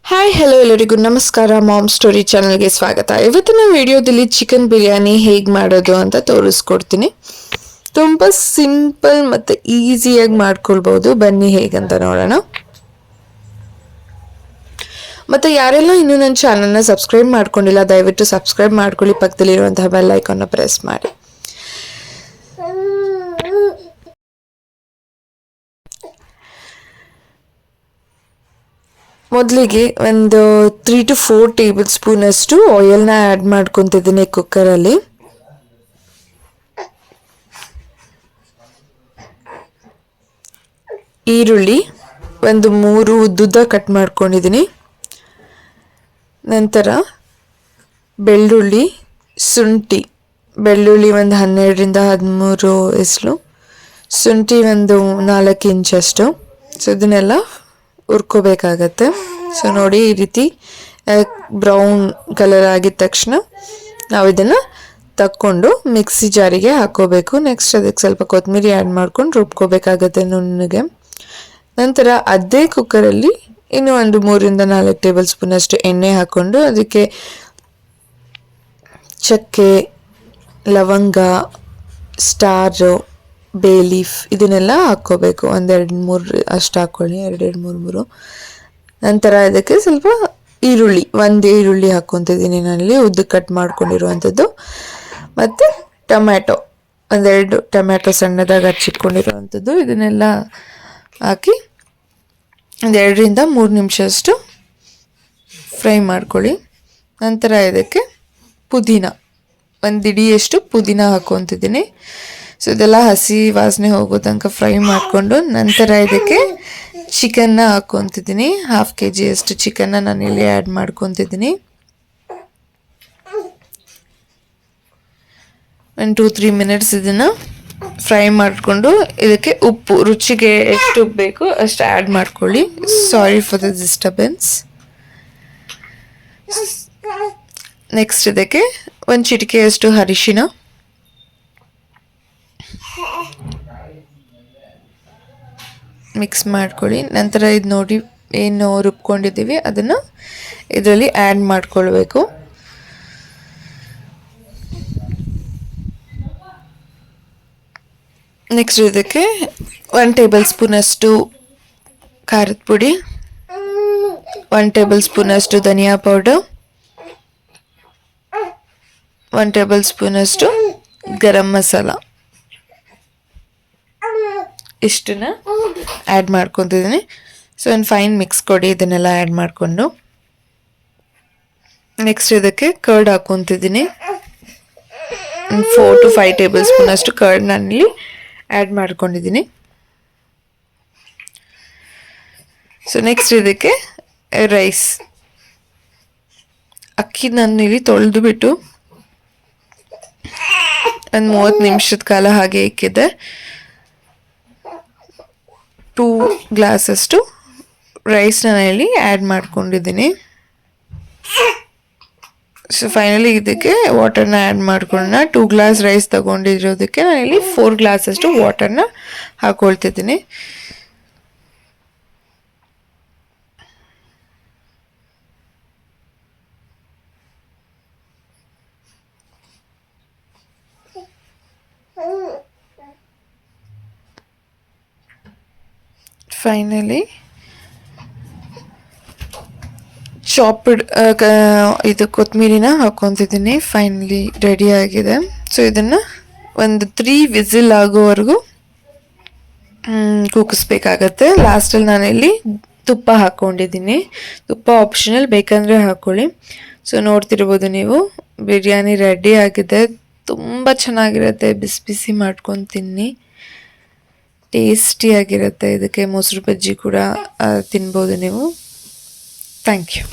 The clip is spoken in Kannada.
ಹಾಯ್ ಹಲೋ ಎಲ್ಲರಿಗೂ ನಮಸ್ಕಾರ. ಮಾಮ್ ಸ್ಟೋರಿ ಚಾನಲ್ಗೆ ಸ್ವಾಗತ. ಇವತ್ತಿನ ವಿಡಿಯೋದಲ್ಲಿ ಚಿಕನ್ ಬಿರಿಯಾನಿ ಹೇಗೆ ಮಾಡೋದು ಅಂತ ತೋರಿಸ್ಕೊಡ್ತೀನಿ. ತುಂಬ ಸಿಂಪಲ್ ಮತ್ತು ಈಸಿಯಾಗಿ ಮಾಡ್ಕೊಳ್ಬೋದು. ಬನ್ನಿ ಹೇಗಂತ ನೋಡೋಣ. ಮತ್ತು ಯಾರೆಲ್ಲ ಇನ್ನೂ ನನ್ನ ಚಾನಲ್ನ ಸಬ್ಸ್ಕ್ರೈಬ್ ಮಾಡ್ಕೊಂಡಿಲ್ಲ ದಯವಿಟ್ಟು ಸಬ್ಸ್ಕ್ರೈಬ್ ಮಾಡ್ಕೊಳ್ಳಿ. ಪಕ್ಕದಲ್ಲಿರುವಂತಹ ಬೆಲ್ ಐಕಾನ್ನ ಪ್ರೆಸ್ ಮಾಡಿ. ಮೊದಲಿಗೆ ಒಂದು 3 to 4 ಟೇಬಲ್ ಸ್ಪೂನ್ ಅಷ್ಟು ಆಯಿಲ್ನ ಆ್ಯಡ್ ಮಾಡ್ಕೊತಿದ್ದೀನಿ ಕುಕ್ಕರಲ್ಲಿ. ಈರುಳ್ಳಿ ಒಂದು 3 ಉದ್ದುದ್ದ ಕಟ್ ಮಾಡ್ಕೊಂಡಿದ್ದೀನಿ. ನಂತರ ಬೆಳ್ಳುಳ್ಳಿ, ಶುಂಠಿ, ಬೆಳ್ಳುಳ್ಳಿ ಒಂದು 12ರಿಂದ 13 ಎಸಳು, ಶುಂಠಿ ಒಂದು 4 ಇಂಚಷ್ಟು. ಸೊ ಇದನ್ನೆಲ್ಲ ಹುರ್ಕೋಬೇಕಾಗತ್ತೆ. ಸೊ ನೋಡಿ, ಈ ರೀತಿ ಬ್ರೌನ್ ಕಲರ್ ಆಗಿದ ತಕ್ಷಣ ನಾವು ಇದನ್ನು ತಕ್ಕೊಂಡು ಮಿಕ್ಸಿ ಜಾರಿಗೆ ಹಾಕೋಬೇಕು. ನೆಕ್ಸ್ಟ್ ಅದಕ್ಕೆ ಸ್ವಲ್ಪ ಕೊತ್ತಂಬರಿ ಆ್ಯಡ್ ಮಾಡ್ಕೊಂಡು ರುಬ್ಕೋಬೇಕಾಗತ್ತೆ ನುಣ್ಣಗೆ. ನಂತರ ಅದೇ ಕುಕ್ಕರಲ್ಲಿ ಇನ್ನು ಒಂದು 3ರಿಂದ 4 ಟೇಬಲ್ ಸ್ಪೂನ್ ಅಷ್ಟು ಎಣ್ಣೆ ಹಾಕ್ಕೊಂಡು ಅದಕ್ಕೆ ಚಕ್ಕೆ, ಲವಂಗ, ಸ್ಟಾರು, ಬೇ ಲೀಫ್ ಇದನ್ನೆಲ್ಲ ಹಾಕ್ಕೋಬೇಕು. 1-2-3 ಅಷ್ಟು ಹಾಕ್ಕೊಳ್ಳಿ, 2-3. ನಂತರ ಅದಕ್ಕೆ ಸ್ವಲ್ಪ ಈರುಳ್ಳಿ, 1 ಈರುಳ್ಳಿ ಹಾಕ್ಕೊತಿದ್ದೀನಿ ನಾನಲ್ಲಿ ಉದ್ದಕ್ಕೆ ಕಟ್ ಮಾಡ್ಕೊಂಡಿರುವಂಥದ್ದು. ಮತ್ತು ಟೊಮ್ಯಾಟೊ, 1-2 ಟೊಮ್ಯಾಟೊ ಸಣ್ಣದಾಗಿ ಹಚ್ಚಿಟ್ಕೊಂಡಿರುವಂಥದ್ದು. ಇದನ್ನೆಲ್ಲ ಹಾಕಿ 2-3 ನಿಮಿಷ ಅಷ್ಟು ಫ್ರೈ ಮಾಡ್ಕೊಳ್ಳಿ. ನಂತರ ಇದಕ್ಕೆ ಪುದೀನ, 1 ಇಡಿಯಷ್ಟು ಪುದೀನ ಹಾಕ್ಕೊತಿದ್ದೀನಿ. ಸೊ ಇದೆಲ್ಲ ಹಸಿ ವಾಸನೆ ಹೋಗೋ ತನಕ ಫ್ರೈ ಮಾಡಿಕೊಂಡು ನಂತರ ಇದಕ್ಕೆ ಚಿಕನ್ನ ಹಾಕ್ಕೊತಿದ್ದೀನಿ. 1/2 kg ಅಷ್ಟು ಚಿಕನ್ನ ನಾನಿಲ್ಲಿ ಆ್ಯಡ್ ಮಾಡ್ಕೊತಿದ್ದೀನಿ. 1-3 ಮಿನಿಟ್ಸ್ ಇದನ್ನು ಫ್ರೈ ಮಾಡಿಕೊಂಡು ಇದಕ್ಕೆ ಉಪ್ಪು ರುಚಿಗೆ ಎಷ್ಟು ಉಪ್ಪು ಬೇಕು ಅಷ್ಟು ಆ್ಯಡ್ ಮಾಡ್ಕೊಳ್ಳಿ. Sorry for the disturbance. Next ಇದಕ್ಕೆ 1 ಚಿಟಿಕೆಯಷ್ಟು ಅರಿಶಿನ, ಮಿಕ್ಸ್ ಮಾಡ್ಕೊಳ್ಳಿ. ನಂತರ ಇದು ನೋಡಿ ಏನು ರುಬ್ಕೊಂಡಿದ್ದೀವಿ ಅದನ್ನು ಇದರಲ್ಲಿ ಆ್ಯಡ್ ಮಾಡ್ಕೊಳ್ಬೇಕು. ನೆಕ್ಸ್ಟ್ ಇದಕ್ಕೆ 1 ಟೇಬಲ್ ಸ್ಪೂನ್ ಅಷ್ಟು ಖಾರದ ಪುಡಿ, 1 ಟೇಬಲ್ ಸ್ಪೂನ್ ಅಷ್ಟು ಧನಿಯಾ ಪೌಡರ್, 1 ಟೇಬಲ್ ಸ್ಪೂನ್ ಅಷ್ಟು ಗರಂ ಮಸಾಲ, ಇಷ್ಟನ್ನ ಆ್ಯಡ್ ಮಾಡ್ಕೊತಿದ್ದೀನಿ. ಸೊ ಒಂದು ಫೈನ್ ಮಿಕ್ಸ್ ಕೊಡಿ ಇದನ್ನೆಲ್ಲ ಆ್ಯಡ್ ಮಾಡಿಕೊಂಡು. ನೆಕ್ಸ್ಟ್ ಇದಕ್ಕೆ ಕರ್ಡ್ ಹಾಕ್ಕೊತಿದ್ದೀನಿ. 4 to 5 ಟೇಬಲ್ ಸ್ಪೂನ್ ಅಷ್ಟು ಕರ್ಡ್ ನಾನಿಲ್ಲಿ ಆ್ಯಡ್ ಮಾಡ್ಕೊಂಡಿದ್ದೀನಿ. ಸೊ ನೆಕ್ಸ್ಟ್ ಇದಕ್ಕೆ ರೈಸ್, ಅಕ್ಕಿ ನಾನಿಲ್ಲಿ ತೊಳೆದು ಬಿಟ್ಟು ಒಂದು 30 ನಿಮಿಷದ ಕಾಲ ಹಾಗೆ ಇಕ್ಕಿದ್ದೆ. 2 ಗ್ಲಾಸ್ ಅಷ್ಟು ರೈಸ್ನ ಇಲ್ಲಿ ಆ್ಯಡ್ ಮಾಡ್ಕೊಂಡಿದ್ದೀನಿ. ಸೊ ಫೈನಲಿ ಇದಕ್ಕೆ ವಾಟರ್ನ ಆ್ಯಡ್ ಮಾಡ್ಕೊಳ್ಳೋಣ. 2 ಗ್ಲಾಸ್ ರೈಸ್ ತೊಗೊಂಡಿರೋದಕ್ಕೆ ನಾನಿಲ್ಲಿ 4 ಗ್ಲಾಸ್ ಅಷ್ಟು ವಾಟರ್ನ ಹಾಕ್ಕೊಳ್ತಿದ್ದೀನಿ. ಫೈನಲಿ ಚಾಪ್ಡ್ ಇದು ಕೊತ್ತಂಬರಿನ ಹಾಕ್ಕೊತಿದ್ದೀನಿ. ಫೈನಲಿ ರೆಡಿ ಆಗಿದೆ. ಸೊ ಇದನ್ನು ಒಂದು 3 ವಿಸಿಲ್ ಆಗೋವರೆಗೂ ಕೂಗಿಸ್ಬೇಕಾಗತ್ತೆ. ಲಾಸ್ಟಲ್ಲಿ ನಾನಿಲ್ಲಿ ತುಪ್ಪ ಹಾಕ್ಕೊಂಡಿದ್ದೀನಿ. ತುಪ್ಪ ಆಪ್ಷನಲ್, ಬೇಕಂದರೆ ಹಾಕ್ಕೊಳ್ಳಿ. ಸೊ ನೋಡ್ತಿರ್ಬೋದು ನೀವು, ಬಿರಿಯಾನಿ ರೆಡಿ ಆಗಿದೆ. ತುಂಬ ಚೆನ್ನಾಗಿರುತ್ತೆ. ಬಿಸಿ ಬಿಸಿ ಮಾಡ್ಕೊಂಡು ತಿನ್ನಿ, ಟೇಸ್ಟಿಯಾಗಿರುತ್ತೆ. ಇದಕ್ಕೆ ಮೊಸರು ಬಜ್ಜಿ ಕೂಡ ತಿನ್ಬೋದು ನೀವು. Thank you.